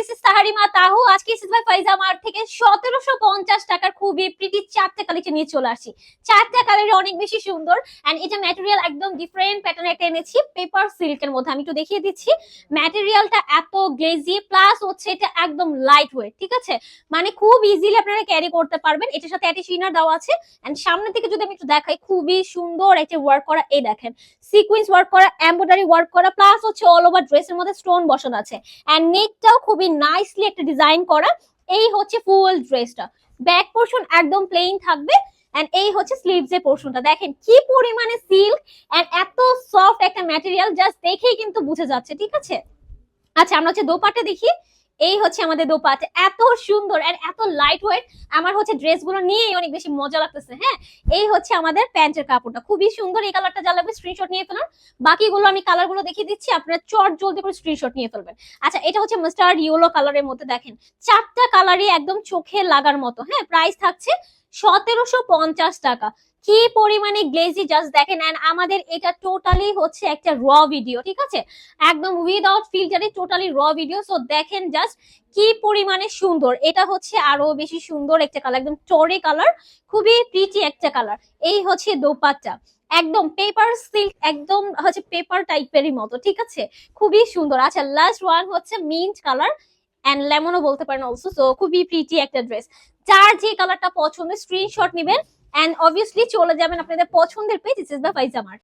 This is তাহারিমা তাহু। আজকে ইস by Faiza mart থেকে 1750 টাকার খুবই প্রিটি চারটা কালেকশন নিয়ে চলে আসছি। চারটা কালারে অনেক বেশি সুন্দর এন্ড এটা ম্যাটেরিয়াল একদম ডিফারেন্ট প্যাটার্ন একটা এনেছি পেপার সিল্কের মধ্যে। আমি একটু দেখিয়ে দিচ্ছি, ম্যাটেরিয়ালটা এত গ্লেজি প্লাস হচ্ছে এটা একদম লাইট ওয়েট, ঠিক আছে, মানে খুব ইজিলি আপনারা ক্যারি করতে পারবেন। এটার সাথে অ্যাটাচ ইনার দেওয়া আছে এন্ড সামনের দিকে যদি আমি একটু দেখাই, খুবই সুন্দর একটা ওয়ার্ক করা, এই দেখেন সিকোয়েন্স ওয়ার্ক করা, এমব্রয়ডারি ওয়ার্ক করা, প্লাস হচ্ছে অল ওভার ড্রেসের মধ্যে স্টোন বসানো আছে এন্ড নেকটাও খুবই নাইসলি একটা ডিজাইন করা। এই হচ্ছে ফুল ড্রেসটা, ব্যাক পোরশন একদম প্লেন থাকবে এন্ড এই হচ্ছে স্লিভস এর পোরশনটা। দেখেন কি পরিমাণে সিল্ক এন্ড এত সফট একটা ম্যাটেরিয়াল, জাস্ট দেখেই কিন্তু বুঝে যাচ্ছে, ঠিক আছে। আচ্ছা আমরা হচ্ছে দোপাট্টা দেখি। এই হচ্ছে আমাদের দোপাট্টা, এত সুন্দর এন্ড এত লাইট ওয়েট। আমার হচ্ছে ড্রেসগুলো নিয়েই অনেক বেশি মজা লাগতেছে। হ্যাঁ, এই হচ্ছে আমাদের প্যান্টের কাপড়টা, খুবই সুন্দর। এই কালারটা যা লাগবে স্ক্রিনশট নিয়ে ফেলুন। বাকিগুলো আমি কালারগুলো দেখিয়ে দিচ্ছি, আপনারা চট জলদি করে স্ক্রিনশট নিয়ে ফেলবেন। আচ্ছা এটা হচ্ছে মাস্টার্ড ইয়েলো কালারের মধ্যে, দেখেন চারটা কালারই একদম চোখে লাগার মতো। হ্যাঁ, প্রাইস থাকছে 1750 টাকা। কি পরিমাণে গ্লেজি জাস্ট দেখেন এন্ড আমাদের এটা টোটালি হচ্ছে একটা র ভিডিও, ঠিক আছে, একদম উইদাউট ফিল্টারে টোটালি র ভিডিও। সো দেখেন জাস্ট কি পরিমাণে সুন্দর। এটা হচ্ছে আরো বেশি সুন্দর একটা কালার, একদম টরে কালার, খুবই প্রিটি একটা কালার। এই হচ্ছে দোপাট্টা, একদম পেপার সিল্ক, একদম হচ্ছে পেপার টাইপেরই মতো, ঠিক আছে, খুবই সুন্দর। আচ্ছা লাস্ট ওয়ান হচ্ছে মিন্ট কালার এন্ড লেমনও বলতে পারেন অলসো। সো খুবই প্রিটি একটা ড্রেস। যার যে কালারটা পছন্দ স্ক্রিনশট নেবেন এন্ড অবভিয়াসলি চলে যাবেন আপনাদের পছন্দের page, this is the Faiza mart.